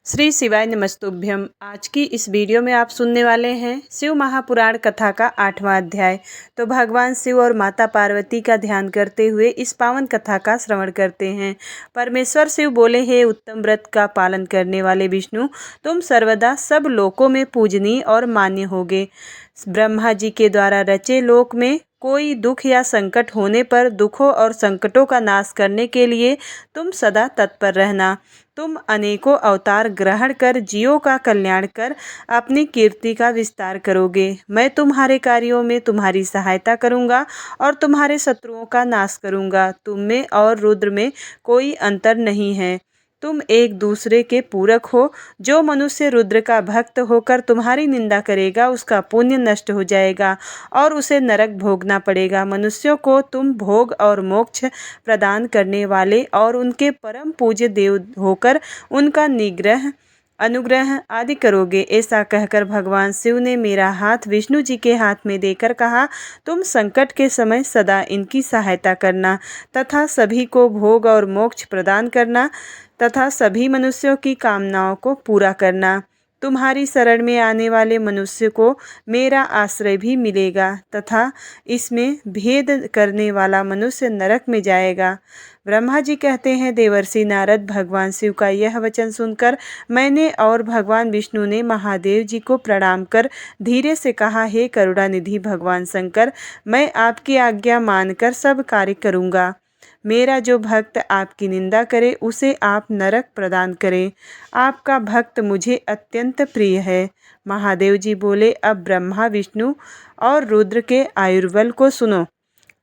श्री शिवाय नमस्तुभ्यम। आज की इस वीडियो में आप सुनने वाले हैं शिव महापुराण कथा का 8वां अध्याय। तो भगवान शिव और माता पार्वती का ध्यान करते हुए इस पावन कथा का श्रवण करते हैं। परमेश्वर शिव बोले, हे उत्तम व्रत का पालन करने वाले विष्णु, तुम सर्वदा सब लोकों में पूजनीय और मान्य होगे। ब्रह्मा जी के द्वारा रचे लोक में कोई दुख या संकट होने पर दुखों और संकटों का नाश करने के लिए तुम सदा तत्पर रहना। तुम अनेकों अवतार ग्रहण कर जीवों का कल्याण कर अपनी कीर्ति का विस्तार करोगे। मैं तुम्हारे कार्यों में तुम्हारी सहायता करूंगा और तुम्हारे शत्रुओं का नाश करूंगा। तुम में और रुद्र में कोई अंतर नहीं है, तुम एक दूसरे के पूरक हो। जो मनुष्य रुद्र का भक्त होकर तुम्हारी निंदा करेगा उसका पुण्य नष्ट हो जाएगा और उसे नरक भोगना पड़ेगा। मनुष्यों को तुम भोग और मोक्ष प्रदान करने वाले और उनके परम पूज्य देव होकर उनका निग्रह अनुग्रह आदि करोगे। ऐसा कहकर भगवान शिव ने मेरा हाथ विष्णु जी के हाथ में देकर कहा, तुम संकट के समय सदा इनकी सहायता करना तथा सभी को भोग और मोक्ष प्रदान करना तथा सभी मनुष्यों की कामनाओं को पूरा करना। तुम्हारी शरण में आने वाले मनुष्य को मेरा आश्रय भी मिलेगा तथा इसमें भेद करने वाला मनुष्य नरक में जाएगा। ब्रह्मा जी कहते हैं, देवर्षि नारद भगवान शिव का यह वचन सुनकर मैंने और भगवान विष्णु ने महादेव जी को प्रणाम कर धीरे से कहा, हे करुणानिधि भगवान शंकर, मैं आपकी आज्ञा मानकर सब कार्य करूँगा। मेरा जो भक्त आपकी निंदा करे उसे आप नरक प्रदान करें। आपका भक्त मुझे अत्यंत प्रिय है। महादेव जी बोले, अब ब्रह्मा विष्णु और रुद्र के आयुर्बल को सुनो।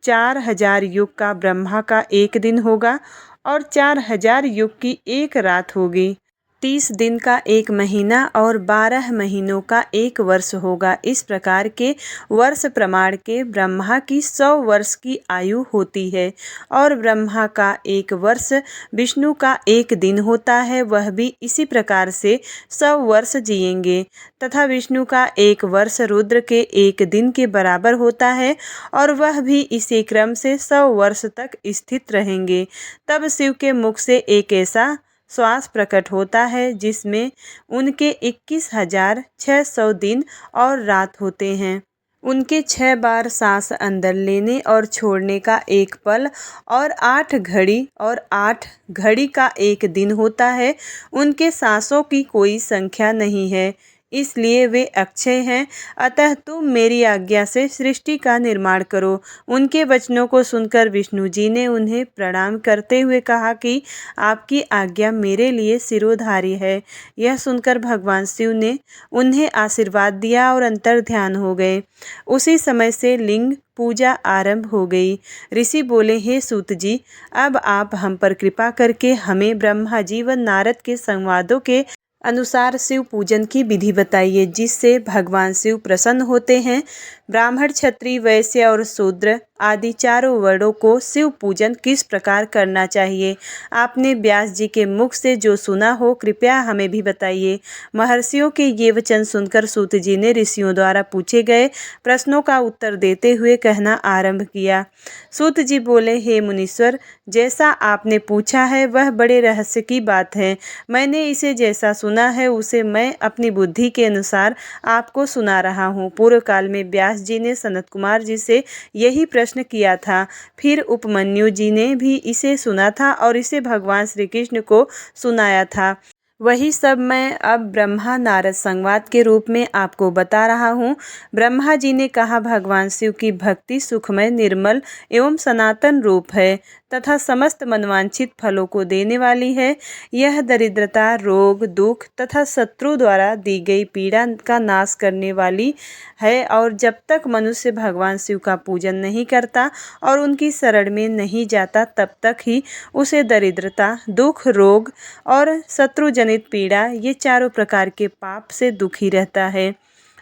4000 युग का ब्रह्मा का एक दिन होगा और 4000 युग की एक रात होगी। 30 दिन का एक महीना और 12 महीनों का एक वर्ष होगा। इस प्रकार के वर्ष प्रमाण के ब्रह्मा की 100 वर्ष की आयु होती है और ब्रह्मा का एक वर्ष विष्णु का एक दिन होता है। वह भी इसी प्रकार से 100 वर्ष जिएंगे तथा विष्णु का एक वर्ष रुद्र के एक दिन के बराबर होता है और वह भी इसी क्रम से 100 वर्ष तक स्थित रहेंगे। तब शिव के मुख से एक ऐसा श्वास प्रकट होता है जिसमें उनके 21,600 दिन और रात होते हैं। उनके 6 बार सांस अंदर लेने और छोड़ने का एक पल और 8 घड़ी और 8 घड़ी का एक दिन होता है। उनके सांसों की कोई संख्या नहीं है, इसलिए वे अक्षय हैं। अतः तुम मेरी आज्ञा से सृष्टि का निर्माण करो। उनके वचनों को सुनकर विष्णु जी ने उन्हें प्रणाम करते हुए कहा कि आपकी आज्ञा मेरे लिए शिरोधार्य है। यह सुनकर भगवान शिव ने उन्हें आशीर्वाद दिया और अंतर ध्यान हो गए। उसी समय से लिंग पूजा आरंभ हो गई। ऋषि बोले, हे सूत जी, अब आप हम पर कृपा करके हमें ब्रह्मा जी व नारद के संवादों के अनुसार शिव पूजन की विधि बताइए जिससे भगवान शिव प्रसन्न होते हैं। ब्राह्मण, क्षत्रिय, वैश्य और शूद्र आदि चारों वर्णों को शिव पूजन किस प्रकार करना चाहिए? आपने व्यास जी के मुख से जो सुना हो कृपया हमें भी बताइए। महर्षियों के ये वचन सुनकर सूत जी ने ऋषियों द्वारा पूछे गए प्रश्नों का उत्तर देते हुए कहना आरंभ किया। सूत जी बोले, हे मुनीश्वर, जैसा आपने पूछा है वह बड़े रहस्य की बात है। मैंने इसे जैसा सुना है उसे मैं अपनी बुद्धि के अनुसार आपको सुना रहा हूँ। पूर्व काल में व्यास जी ने सनत कुमार जी से यही प्रश्न किया था। फिर उपमन्यु जी ने भी इसे सुना था और इसे भगवान श्री कृष्ण को सुनाया था। वही सब मैं अब ब्रह्मा नारद संवाद के रूप में आपको बता रहा हूँ। ब्रह्मा जी ने कहा, भगवान शिव की भक्ति सुखमय, निर्मल एवं सनातन रूप है तथा समस्त मनवांछित फलों को देने वाली है। यह दरिद्रता, रोग, दुख तथा शत्रु द्वारा दी गई पीड़ा का नाश करने वाली है और जब तक मनुष्य भगवान शिव का पूजन नहीं करता और उनकी शरण में नहीं जाता तब तक ही उसे दरिद्रता, दुख, रोग और शत्रु जनित पीड़ा, ये चारों प्रकार के पाप से दुखी रहता है।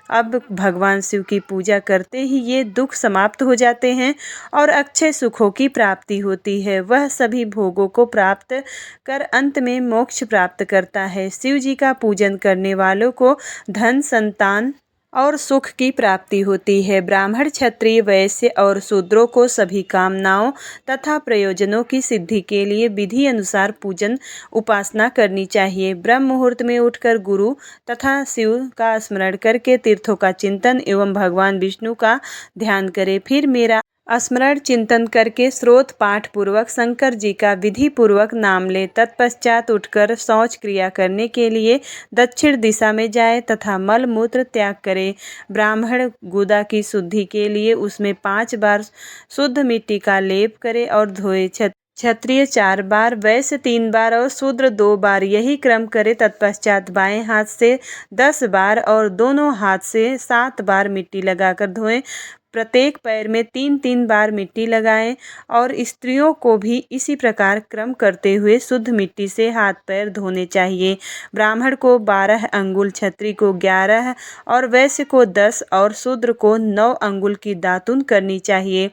अब भगवान शिव की पूजा करते ही ये दुख समाप्त हो जाते हैं और अक्षय सुखों की प्राप्ति होती है। वह सभी भोगों को प्राप्त कर अंत में मोक्ष प्राप्त करता है। शिव जी का पूजन करने वालों को धन, संतान और सुख की प्राप्ति होती है। ब्राह्मण, क्षत्रिय, वैश्य और शूद्रों को सभी कामनाओं तथा प्रयोजनों की सिद्धि के लिए विधि अनुसार पूजन उपासना करनी चाहिए। ब्रह्म मुहूर्त में उठकर गुरु तथा शिव का स्मरण करके तीर्थों का चिंतन एवं भगवान विष्णु का ध्यान करें। फिर मेरा स्मरण चिंतन करके स्रोत पाठ पूर्वक शंकर जी का विधि पूर्वक नाम ले। तत्पश्चात उठकर शौच क्रिया करने के लिए दक्षिण दिशा में जाए तथा मल मूत्र त्याग करे। ब्राह्मण गुदा की शुद्धि के लिए उसमें 5 बार शुद्ध मिट्टी का लेप करे और धोए। क्षत्रिय 4 बार, वैश्य 3 बार और शूद्र 2 बार, यही क्रम करे। तत्पश्चात बाएं हाथ से 10 बार और दोनों हाथ से 7 बार मिट्टी लगाकर धोएं। प्रत्येक पैर में 3-3 बार मिट्टी लगाएं और स्त्रियों को भी इसी प्रकार क्रम करते हुए शुद्ध मिट्टी से हाथ पैर धोने चाहिए। ब्राह्मण को 12 अंगुल, क्षत्रिय को 11 और वैश्य को 10 और शूद्र को 9 अंगुल की दातुन करनी चाहिए।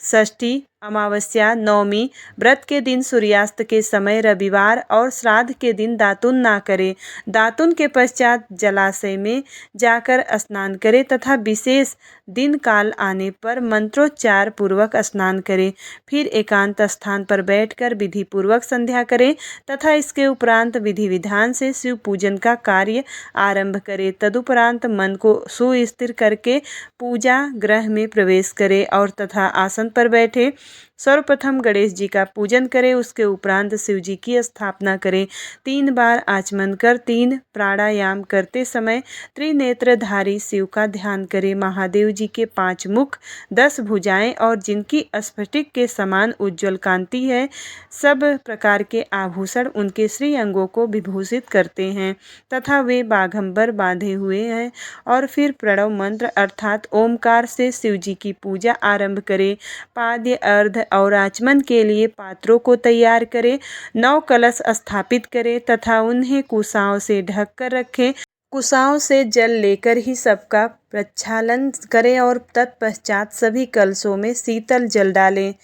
षष्ठी, अमावस्या, नवमी, व्रत के दिन, सूर्यास्त के समय, रविवार और श्राद्ध के दिन दातुन ना करें। दातुन के पश्चात जलाशय में जाकर स्नान करें तथा विशेष दिन काल आने पर मंत्रोच्चार पूर्वक स्नान करें। फिर एकांत स्थान पर बैठकर विधि पूर्वक संध्या करें तथा इसके उपरांत विधि विधान से शिव पूजन का कार्य आरंभ करें। तदुपरांत मन को सुस्थिर करके पूजा गृह में प्रवेश करें और तथा आसन पर बैठे। सर्वप्रथम गणेश जी का पूजन करें, उसके उपरांत शिव जी की स्थापना करें। 3 बार आचमन कर 3 प्राणायाम करते समय त्रिनेत्रधारी शिव का ध्यान करें। महादेव जी के 5 मुख, 10 भुजाएं और जिनकी स्फटिक के समान उज्ज्वल कांति है, सब प्रकार के आभूषण उनके श्री अंगों को विभूषित करते हैं तथा वे बाघंबर बांधे हुए हैं। और फिर प्रणव मंत्र अर्थात ओमकार से शिव जी की पूजा आरंभ करें। पाद्य, अर्ध और आचमन के लिए पात्रों को तैयार करें। 9 कलश स्थापित करें तथा उन्हें कुशाओं से ढक कर रखें। कुशाओं से जल लेकर ही सबका प्रक्षालन करें और तत्पश्चात सभी कलशों में शीतल जल डालें।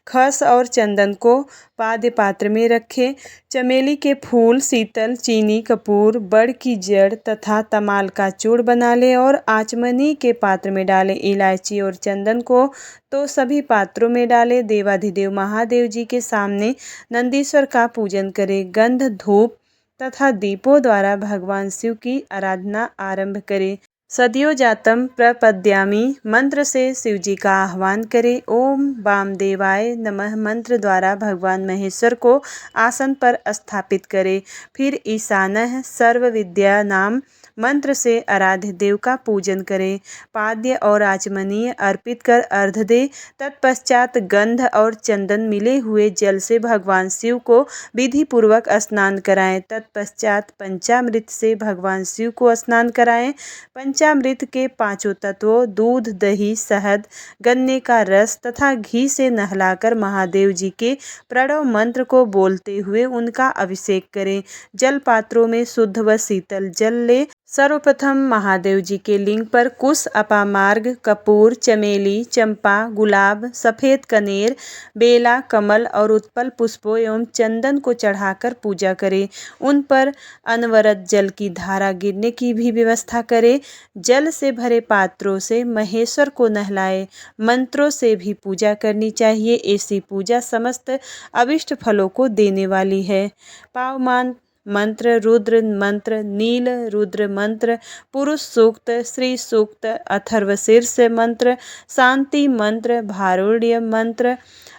खस और चंदन को पाद्य पात्र में रखें। चमेली के फूल, शीतल, चीनी, कपूर, बड़ की जड़ तथा तमाल का चूर्ण बना लें और आचमनी के पात्र में डालें। इलायची और चंदन को तो सभी पात्रों में डालें। देवाधिदेव महादेव जी के सामने नंदीश्वर का पूजन करें। गंध, धूप तथा दीपों द्वारा भगवान शिव की आराधना आरंभ करें। सद्यो जातम प्रपद्यामि मंत्र से शिव जी का आह्वान करें। ओम वामदेवाय नमः मंत्र द्वारा भगवान महेश्वर को आसन पर स्थापित करें। फिर ईशानः सर्व विद्या नाम मंत्र से आराध्य देव का पूजन करें। पाद्य और आचमनीय अर्पित कर अर्घ दे। तत्पश्चात गंध और चंदन मिले हुए जल से भगवान शिव को विधि पूर्वक स्नान कराएं। तत्पश्चात पंचामृत से भगवान शिव को स्नान कराएं। पंचामृत के 5 तत्वों दूध, दही, शहद, गन्ने का रस तथा घी से नहलाकर महादेव जी के प्रणव मंत्र को बोलते हुए उनका अभिषेक करें। जल पात्रों में शुद्ध व शीतल जल ले। सर्वप्रथम महादेव जी के लिंग पर कुश, अपामार्ग, कपूर, चमेली, चंपा, गुलाब, सफ़ेद कनेर, बेला, कमल और उत्पल पुष्पों एवं चंदन को चढ़ाकर पूजा करें। उन पर अनवरत जल की धारा गिरने की भी व्यवस्था करें। जल से भरे पात्रों से महेश्वर को नहलाए। मंत्रों से भी पूजा करनी चाहिए। ऐसी पूजा समस्त अभिष्ट फलों को देने वाली है। पावमान मंत्र, रुद्र मंत्र, नील रुद्र मंत्र, पुरुष सूक्त, श्री सूक्त, अथर्वशीर्ष मंत्र, शांति मंत्र, भारुण्य मंत्र,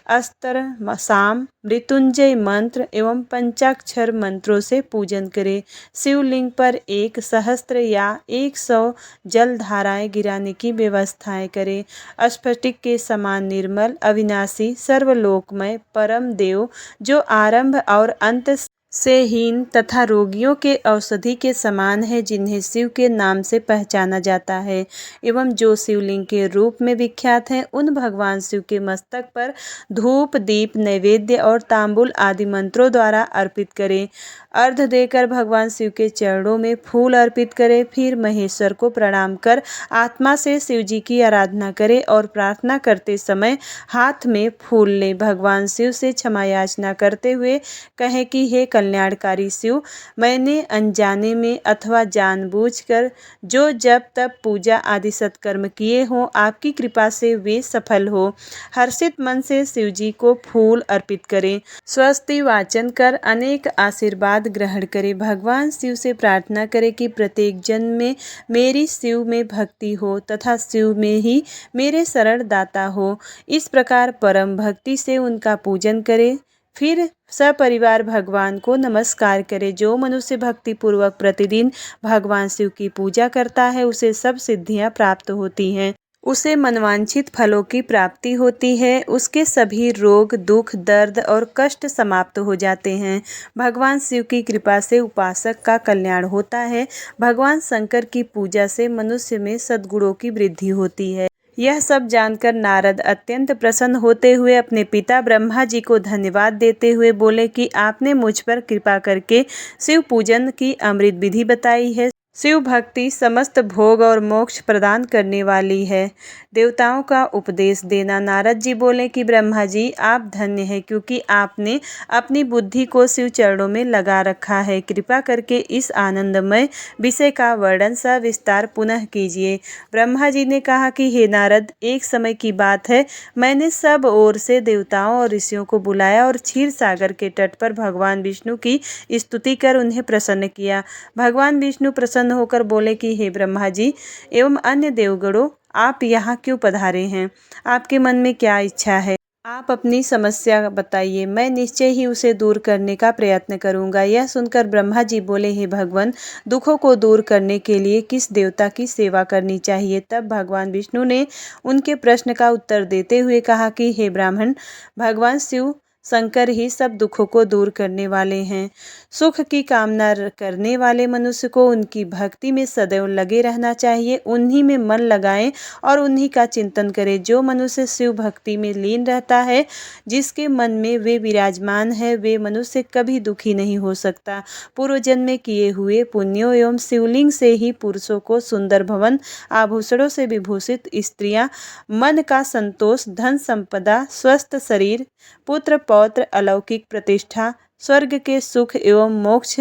अस्तर, साम, मृत्युंजय मंत्र एवं पंचाक्षर मंत्रों से पूजन करें। शिवलिंग पर 1 सहस्त्र या 100 जल धाराएं गिराने की व्यवस्थाएं करें। स्फटिक के समान निर्मल, अविनाशी, सर्वलोकमय परम देव जो आरंभ और अंत से हीन तथा रोगियों के औषधि के समान है, जिन्हें शिव के नाम से पहचाना जाता है एवं जो शिवलिंग के रूप में विख्यात हैं, उन भगवान शिव के मस्तक पर धूप, दीप, नैवेद्य और तांबुल आदि मंत्रों द्वारा अर्पित करें। अर्घ देकर भगवान शिव के चरणों में फूल अर्पित करें। फिर महेश्वर को प्रणाम कर आत्मा से शिव जी की आराधना करें और प्रार्थना करते समय हाथ में फूल लें। भगवान शिव से क्षमा याचना करते हुए कहें कि हे कल्याणकारी शिव, मैंने अनजाने में अथवा जानबूझकर जो जप तप पूजा आदि सत्कर्म किए हों, आपकी कृपा से वे सफल हो। हर्षित मन से शिव जी को फूल अर्पित करें। स्वस्ति वाचन कर अनेक आशीर्वाद ग्रहण करें। भगवान शिव से प्रार्थना करें कि प्रत्येक जन्म में मेरी शिव में भक्ति हो तथा शिव में ही मेरे शरण दाता हो। इस प्रकार परम भक्ति से उनका पूजन करें। फिर सपरिवार भगवान को नमस्कार करें। जो मनुष्य भक्ति पूर्वक प्रतिदिन भगवान शिव की पूजा करता है, उसे सब सिद्धियां प्राप्त होती हैं। उसे मनवांछित फलों की प्राप्ति होती है। उसके सभी रोग दुख दर्द और कष्ट समाप्त हो जाते हैं। भगवान शिव की कृपा से उपासक का कल्याण होता है। भगवान शंकर की पूजा से मनुष्य में सद्गुणों की वृद्धि होती है। यह सब जानकर नारद अत्यंत प्रसन्न होते हुए अपने पिता ब्रह्मा जी को धन्यवाद देते हुए बोले कि आपने मुझ पर कृपा करके शिव पूजन की अमृत विधि बताई है। शिव भक्ति समस्त भोग और मोक्ष प्रदान करने वाली है। देवताओं का उपदेश देना। नारद जी बोले कि ब्रह्मा जी, आप धन्य हैं क्योंकि आपने अपनी बुद्धि को शिव चरणों में लगा रखा है। कृपा करके इस आनंदमय विषय का वर्णन सविस्तार पुनः कीजिए। ब्रह्मा जी ने कहा कि हे नारद, एक समय की बात है, मैंने सब ओर से देवताओं और ऋषियों को बुलाया और क्षीर सागर के तट पर भगवान विष्णु की स्तुति कर उन्हें प्रसन्न किया। भगवान विष्णु प्रसन्न होकर बोले कि हे ब्रह्मा जी एवं अन्य देवगणों, आप यहाँ क्यों पधारे हैं? आपके मन में क्या इच्छा है? आप अपनी समस्या बताइए, मैं निश्चय ही उसे दूर करने का प्रयत्न करूंगा। यह सुनकर ब्रह्मा जी बोले, हे भगवान, दुखों को दूर करने के लिए किस देवता की सेवा करनी चाहिए? तब भगवान विष्णु ने उनके प्रश्न का उत्तर देते हुए कहा कि हे ब्राह्मण, भगवान शिव शंकर ही सब दुखों को दूर करने वाले हैं। सुख की कामना करने वाले मनुष्य को उनकी भक्ति में सदैव लगे रहना चाहिए। उन्हीं में मन लगाएं और उन्हीं का चिंतन करें। जो मनुष्य शिव भक्ति में लीन रहता है, जिसके मन में वे विराजमान है, वे मनुष्य कभी दुखी नहीं हो सकता। पूर्व जन्म में किए हुए पुण्यों एवं शिवलिंग से ही पुरुषों को सुंदर भवन, आभूषणों से विभूषित स्त्रियां, मन का संतोष, धन संपदा, स्वस्थ शरीर, पुत्र पौत्र, अलौकिक प्रतिष्ठा, स्वर्ग के सुख एवं मोक्ष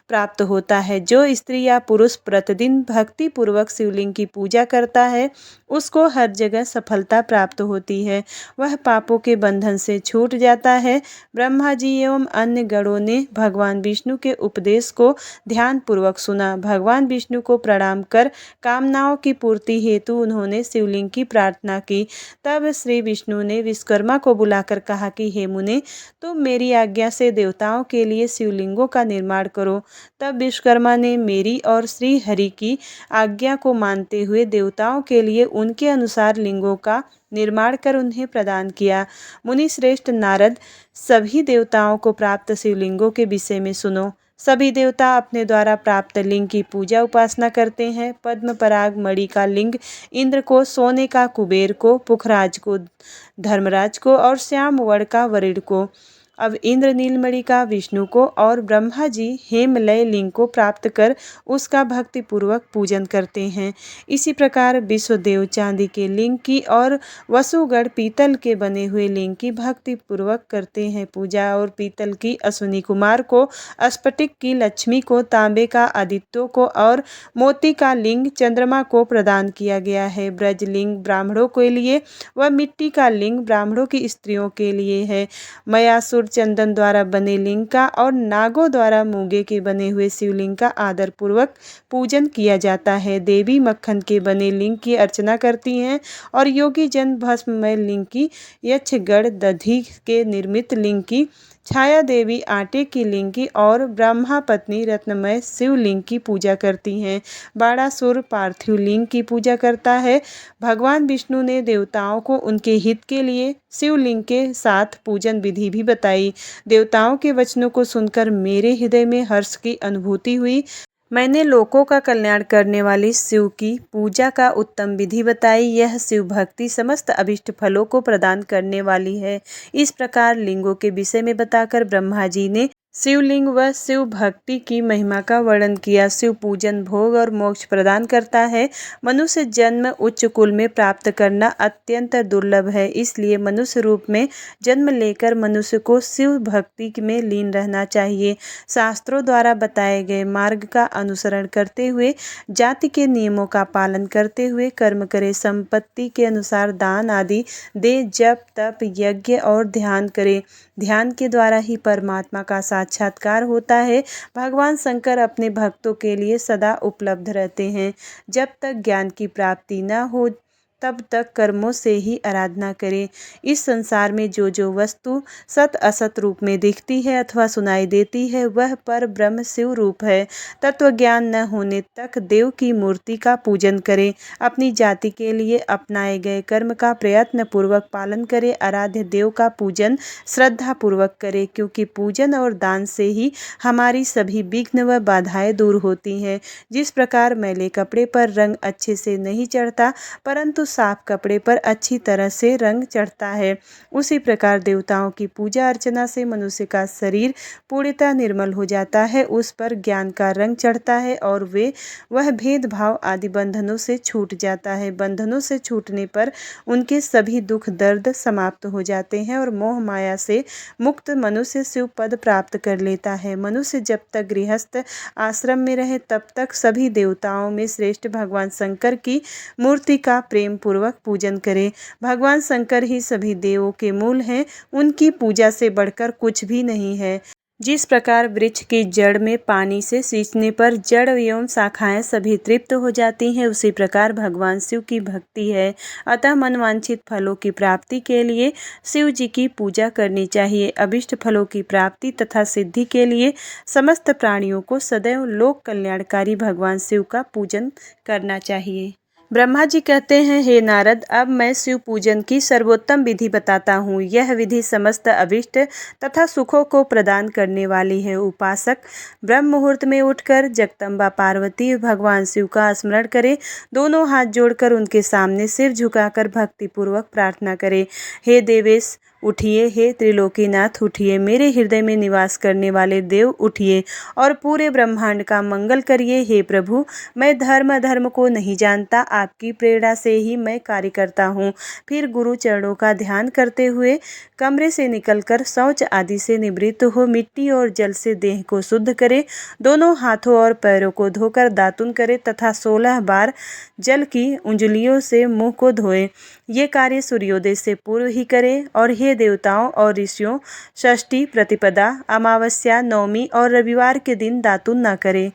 प्राप्त होता है। जो स्त्री या पुरुष प्रतिदिन भक्ति पूर्वक शिवलिंग की पूजा करता है, उसको हर जगह सफलता प्राप्त होती है। वह पापों के बंधन से छूट जाता है। ब्रह्मा जी एवं अन्य गणों ने भगवान विष्णु के उपदेश को ध्यान पूर्वक सुना। भगवान विष्णु को प्रणाम कर कामनाओं की पूर्ति हेतु उन्होंने शिवलिंग की प्रार्थना की। तब श्री विष्णु ने विश्वकर्मा को बुलाकर कहा कि हे मुने, तुम मेरी आज्ञा से देवताओं के लिए शिवलिंगों का निर्माण करो। तब विश्वकर्मा ने मेरी और श्री हरि की आज्ञा को मानते हुए देवताओं के लिए उनके अनुसार लिंगों का निर्माण कर उन्हें प्रदान किया। मुनि श्रेष्ठ नारद, सभी देवताओं को प्राप्त शिवलिंगों के विषय में सुनो। सभी देवता अपने द्वारा प्राप्त लिंग की पूजा उपासना करते हैं। पद्म पराग मणि का लिंग इंद्र को, सोने का कुबेर को, पुखराज को धर्मराज को और श्याम वर्ण का वरुण को, अब इंद्र नीलमणि का विष्णु को और ब्रह्मा जी हेमलय लिंग को प्राप्त कर उसका भक्ति पूर्वक पूजन करते हैं। इसी प्रकार विश्वदेव चांदी के लिंग की और वसुगढ़ पीतल के बने हुए लिंग की भक्ति पूर्वक करते हैं पूजा। और पीतल की अश्विनी कुमार को, स्फटिक की लक्ष्मी को, तांबे का आदित्यों को और मोती का लिंग चंद्रमा को प्रदान किया गया है। ब्रज लिंग ब्राह्मणों के लिए व मिट्टी का लिंग ब्राह्मणों की स्त्रियों के लिए है। मयासुर चंदन द्वारा बने लिंग का और नागों द्वारा मूंगे के बने हुए शिवलिंग का आदर पूर्वक पूजन किया जाता है। देवी मक्खन के बने लिंग की अर्चना करती हैं और योगी जन भस्ममय लिंग की, यक्षगढ़ दधि के निर्मित लिंग की, छाया देवी आटे की लिंग की और ब्रह्मा पत्नी रत्नमय शिवलिंग की पूजा करती हैं। बाणासुर पार्थिव लिंग की पूजा करता है। भगवान विष्णु ने देवताओं को उनके हित के लिए शिवलिंग के साथ पूजन विधि भी बताई। देवताओं के वचनों को सुनकर मेरे हृदय में हर्ष की अनुभूति हुई। मैंने लोकों का कल्याण करने वाली शिव की पूजा का उत्तम विधि बताई। यह शिव भक्ति समस्त अभिष्ट फलों को प्रदान करने वाली है। इस प्रकार लिंगों के विषय में बताकर ब्रह्मा जी ने शिवलिंग व शिव भक्ति की महिमा का वर्णन किया। शिव पूजन भोग और मोक्ष प्रदान करता है। मनुष्य जन्म उच्च कुल में प्राप्त करना अत्यंत दुर्लभ है, इसलिए मनुष्य रूप में जन्म लेकर मनुष्य को शिव भक्ति में लीन रहना चाहिए। शास्त्रों द्वारा बताए गए मार्ग का अनुसरण करते हुए, जाति के नियमों का पालन करते हुए कर्म करे, संपत्ति के अनुसार दान आदि दे, जप तप यज्ञ और ध्यान करे। ध्यान के द्वारा ही परमात्मा का साक्षात्कार होता है। भगवान शंकर अपने भक्तों के लिए सदा उपलब्ध रहते हैं। जब तक ज्ञान की प्राप्ति न हो तब तक कर्मों से ही आराधना करें। इस संसार में जो जो वस्तु सत असत रूप में दिखती है अथवा सुनाई देती है, वह पर ब्रह्म शिव रूप है। तत्व ज्ञान न होने तक देव की मूर्ति का पूजन करें। अपनी जाति के लिए अपनाए गए कर्म का प्रयत्न पूर्वक पालन करें। आराध्य देव का पूजन श्रद्धा पूर्वक करें, क्योंकि पूजन और दान से ही हमारी सभी विघ्न व बाधाएं दूर होती हैं। जिस प्रकार मैले कपड़े पर रंग अच्छे से नहीं चढ़ता, परंतु साफ कपड़े पर अच्छी तरह से रंग चढ़ता है, उसी प्रकार देवताओं की पूजा अर्चना से मनुष्य का शरीर पूर्णतः निर्मल हो जाता है, उस पर ज्ञान का रंग चढ़ता है और वह भेदभाव आदि बंधनों से छूट जाता है। बंधनों से छूटने पर उनके सभी दुख दर्द समाप्त हो जाते हैं और मोह माया से मुक्त मनुष्य शिव पद प्राप्त कर लेता है। मनुष्य जब तक गृहस्थ आश्रम में रहे तब तक सभी देवताओं में श्रेष्ठ भगवान शंकर की मूर्ति का प्रेम पूर्वक पूजन करें। भगवान शंकर ही सभी देवों के मूल हैं, उनकी पूजा से बढ़कर कुछ भी नहीं है। जिस प्रकार वृक्ष की जड़ में पानी से सींचने पर जड़ एवं शाखाएं सभी तृप्त हो जाती हैं, उसी प्रकार भगवान शिव की भक्ति है। अतः मनवांछित फलों की प्राप्ति के लिए शिव जी की पूजा करनी चाहिए। अभिष्ट फलों की प्राप्ति तथा सिद्धि के लिए समस्त प्राणियों को सदैव लोक कल्याणकारी भगवान शिव का पूजन करना चाहिए। ब्रह्मा जी कहते हैं, हे नारद, अब मैं शिव पूजन की सर्वोत्तम विधि बताता हूँ। यह विधि समस्त अभिष्ट तथा सुखों को प्रदान करने वाली है। उपासक ब्रह्म मुहूर्त में उठकर जगदम्बा पार्वती भगवान शिव का स्मरण करे। दोनों हाथ जोड़कर उनके सामने सिर झुकाकर भक्तिपूर्वक प्रार्थना करे। हे देवेश उठिए, हे त्रिलोकीनाथ उठिए, मेरे हृदय में निवास करने वाले देव उठिए और पूरे ब्रह्मांड का मंगल करिए। हे प्रभु, मैं धर्म अधर्म को नहीं जानता, आपकी प्रेरणा से ही मैं कार्य करता हूँ। फिर गुरु चरणों का ध्यान करते हुए कमरे से निकलकर शौच आदि से निवृत्त हो मिट्टी और जल से देह को शुद्ध करे। दोनों हाथों और पैरों को धोकर दातुन करे तथा 16 बार जल की उंगलियों से मुंह को धोए। ये कार्य सूर्योदय से पूर्व ही करें। और हे देवताओं और ऋषियों, षष्ठी, प्रतिपदा, अमावस्या, नवमी और रविवार के दिन दातुन न करें।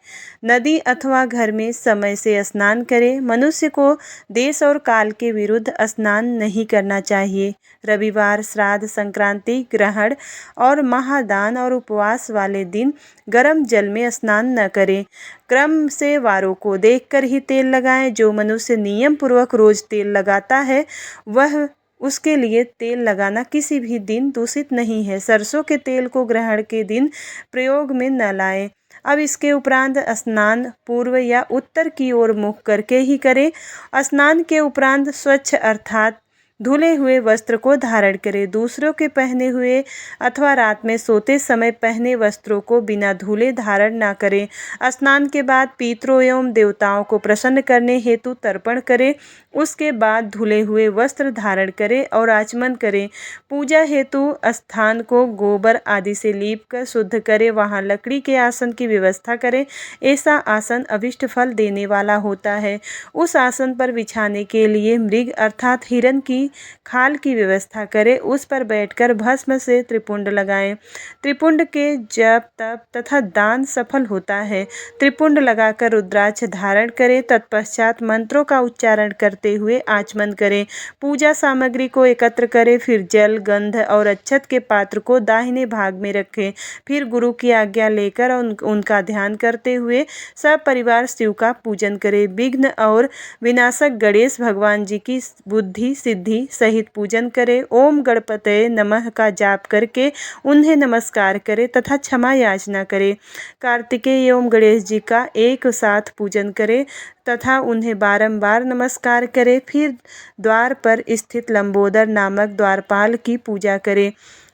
नदी अथवा घर में समय से स्नान करें। मनुष्य को देश और काल के विरुद्ध स्नान नहीं करना चाहिए। रविवार, श्राद्ध, संक्रांति, ग्रहण और महादान और उपवास वाले दिन गर्म जल में स्नान न करें। क्रम से वारों को देखकर ही तेल लगाएं। जो मनुष्य नियम पूर्वक रोज तेल लगाता है, वह उसके लिए तेल लगाना किसी भी दिन दूषित नहीं है। सरसों के तेल को ग्रहण के दिन प्रयोग में न लाएं। अब इसके उपरांत स्नान पूर्व या उत्तर की ओर मुख करके ही करें। स्नान के उपरांत स्वच्छ अर्थात धुले हुए वस्त्र को धारण करें। दूसरों के पहने हुए अथवा रात में सोते समय पहने वस्त्रों को बिना धुले धारण न करें। स्नान के बाद पितरों एवं देवताओं को प्रसन्न करने हेतु तर्पण करें। उसके बाद धुले हुए वस्त्र धारण करें और आचमन करें। पूजा हेतु स्थान को गोबर आदि से लीप कर शुद्ध करें। वहाँ लकड़ी के आसन की व्यवस्था करें। ऐसा आसन अभिष्ट फल देने वाला होता है। उस आसन पर बिछाने के लिए मृग अर्थात हिरण की खाल की व्यवस्था करें। उस पर बैठकर भस्म से त्रिपुंड लगाएं। त्रिपुंड के जप तप तथा दान सफल होता है। त्रिपुंड लगाकर रुद्राक्ष धारण करें। तत्पश्चात मंत्रों का उच्चारण करते हुए आचमन करें। पूजा सामग्री को एकत्र करें। फिर जल, गंध और अक्षत के पात्र को दाहिने भाग में रखें। फिर गुरु की आज्ञा लेकर उनका ध्यान करते हुए सब परिवार शिव का पूजन करें। विघ्न और विनाशक गणेश भगवान जी की बुद्धि सिद्धि सहित पूजन करें। ओम गणपतये नमः का जाप करके उन्हें नमस्कार करें तथा क्षमा याचना करें। कार्तिकेय एवं गणेश जी का एक साथ पूजन करें तथा उन्हें बारंबार नमस्कार करें। फिर द्वार पर स्थित लंबोदर नामक द्वारपाल की पूजा करें।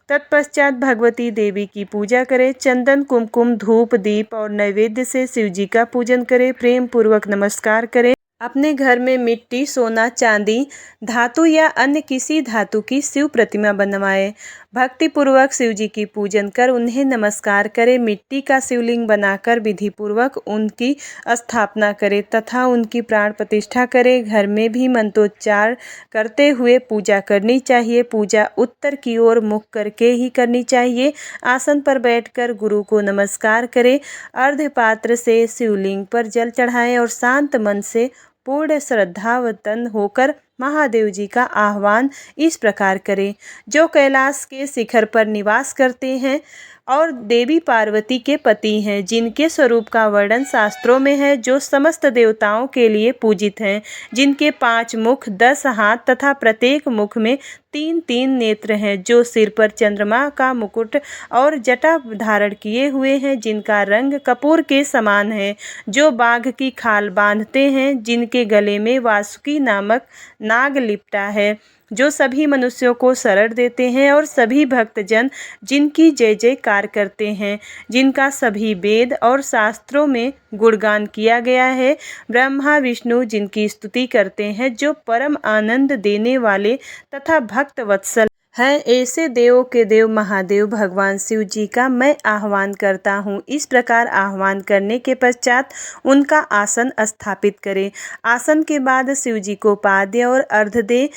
तत्पश्चात भगवती देवी की पूजा करें। चंदन, कुमकुम, धूप, दीप और नैवेद्य से शिव जी का पूजन करें। प्रेम पूर्वक नमस्कार करें। अपने घर में मिट्टी, सोना, चांदी, धातु या अन्य किसी धातु की शिव प्रतिमा बनवाएं। भक्ति पूर्वक शिव जी की पूजन कर उन्हें नमस्कार करें। मिट्टी का शिवलिंग बनाकर विधि पूर्वक उनकी स्थापना करें तथा उनकी प्राण प्रतिष्ठा करें। घर में भी मंत्रोच्चार करते हुए पूजा करनी चाहिए। पूजा उत्तर की ओर मुख करके ही करनी चाहिए। आसन पर बैठकर गुरु को नमस्कार करें। अर्घ्यपात्र से शिवलिंग पर जल चढ़ाएं और शांत मन से पूर्ण श्रद्धावतन होकर महादेव जी का आह्वान इस प्रकार करें। जो कैलाश के शिखर पर निवास करते हैं और देवी पार्वती के पति हैं, जिनके स्वरूप का वर्णन शास्त्रों में है, जो समस्त देवताओं के लिए पूजित हैं, जिनके 5 मुख, 10 हाथ तथा प्रत्येक मुख में 3-3 नेत्र हैं, जो सिर पर चंद्रमा का मुकुट और जटा धारण किए हुए हैं, जिनका रंग कपूर के समान है, जो बाघ की खाल बांधते हैं, जिनके गले में वासुकी नामक नाग लिपटा है, जो सभी मनुष्यों को शरण देते हैं और सभी भक्तजन जिनकी जय जयकार करते हैं, जिनका सभी वेद और शास्त्रों में गुणगान किया गया है। ब्रह्मा विष्णु जिनकी स्तुति करते हैं, जो परम आनंद देने वाले तथा भक्त वत्सल हैं, ऐसे देवों के देव महादेव भगवान शिव जी का मैं आह्वान करता हूँ। इस प्रकार आह्वान करने के पश्चात उनका आसन स्थापित करें। आसन के बाद शिव जी को पाद्य और अर्घ्य दें।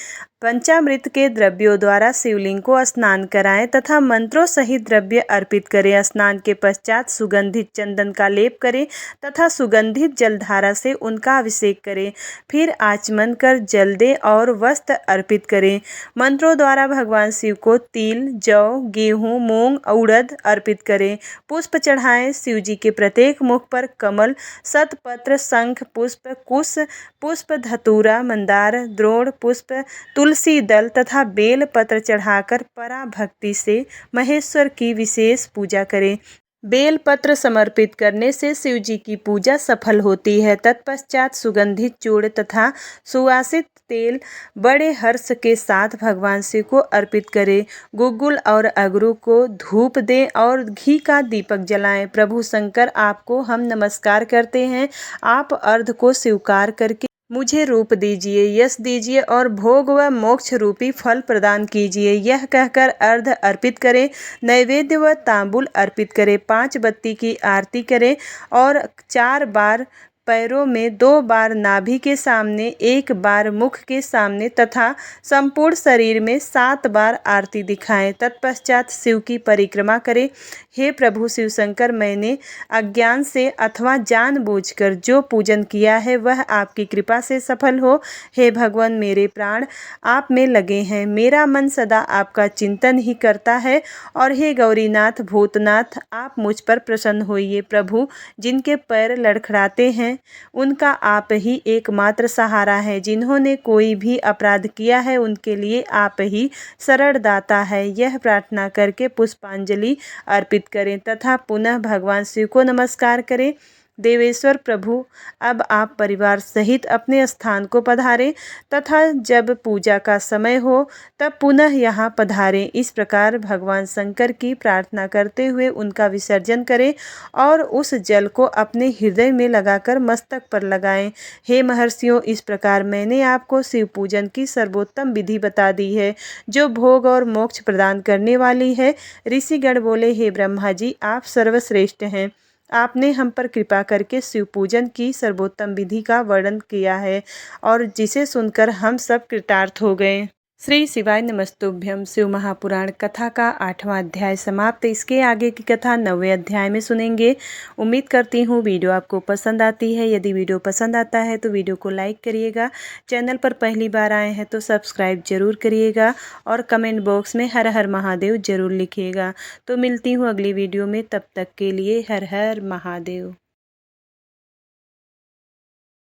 पंचामृत के द्रव्यों द्वारा शिवलिंग को स्नान कराएं तथा मंत्रों सहित द्रव्य अर्पित करें। स्नान के पश्चात सुगंधित चंदन का लेप करें तथा सुगंधित जलधारा से उनका अभिषेक करें। फिर आचमन कर जल दें और वस्त्र अर्पित करें। मंत्रों द्वारा भगवान शिव को तिल, जौ, गेहूँ, मूंग, उड़द अर्पित करें। पुष्प चढ़ाएं। शिव जी के प्रत्येक मुख पर कमल, शतपत्र, शंख पुष्प, कुश पुष्प, धतूरा, मंदार, द्रोण पुष्प, तुलसी दल तथा बेल पत्र चढ़ाकर पराभक्ति से महेश्वर की विशेष पूजा करें। बेल पत्र समर्पित करने से शिव जी की पूजा सफल होती है। तत्पश्चात सुगंधित चूर्ण तथा सुवासित तेल बड़े हर्ष के साथ भगवान शिव को अर्पित करें। गुग्गुल और अगरू को धूप दें और घी का दीपक जलाएं। प्रभु शंकर, आपको हम नमस्कार करते हैं। आप अर्घ्य को स्वीकार करके मुझे रूप दीजिए, यश दीजिए और भोग व मोक्ष रूपी फल प्रदान कीजिए। यह कहकर अर्घ्य अर्पित करें। नैवेद्य व तांबूल अर्पित करें। 5 बत्ती की आरती करें और 4 बार पैरों में, 2 बार नाभि के सामने, 1 बार मुख के सामने तथा संपूर्ण शरीर में 7 बार आरती दिखाएं। तत्पश्चात शिव की परिक्रमा करें। हे प्रभु शिव शंकर, मैंने अज्ञान से अथवा जानबूझकर जो पूजन किया है वह आपकी कृपा से सफल हो। हे भगवान, मेरे प्राण आप में लगे हैं। मेरा मन सदा आपका चिंतन ही करता है। और हे गौरीनाथ, भूतनाथ, आप मुझ पर प्रसन्न होइए। प्रभु, जिनके पैर लड़खड़ाते हैं उनका आप ही एकमात्र सहारा है। जिन्होंने कोई भी अपराध किया है उनके लिए आप ही शरणदाता है। यह प्रार्थना करके पुष्पांजलि अर्पित करें तथा पुनः भगवान शिव को नमस्कार करें। देवेश्वर प्रभु, अब आप परिवार सहित अपने स्थान को पधारें तथा जब पूजा का समय हो तब पुनः यहाँ पधारें। इस प्रकार भगवान शंकर की प्रार्थना करते हुए उनका विसर्जन करें और उस जल को अपने हृदय में लगाकर मस्तक पर लगाएं। हे महर्षियों, इस प्रकार मैंने आपको शिव पूजन की सर्वोत्तम विधि बता दी है, जो भोग और मोक्ष प्रदान करने वाली है। ऋषिगण बोले, हे ब्रह्मा जी, आप सर्वश्रेष्ठ हैं। आपने हम पर कृपा करके शिव पूजन की सर्वोत्तम विधि का वर्णन किया है और जिसे सुनकर हम सब कृतार्थ हो गए। श्री शिवाय नमस्तुभ्यम। शिव महापुराण कथा का 8वां अध्याय समाप्त। इसके आगे की कथा 9वें अध्याय में सुनेंगे। उम्मीद करती हूँ वीडियो आपको पसंद आती है। यदि वीडियो पसंद आता है तो वीडियो को लाइक करिएगा। चैनल पर पहली बार आए हैं तो सब्सक्राइब जरूर करिएगा और कमेंट बॉक्स में हर हर महादेव जरूर लिखिएगा। तो मिलती हूँ अगली वीडियो में, तब तक के लिए हर हर महादेव।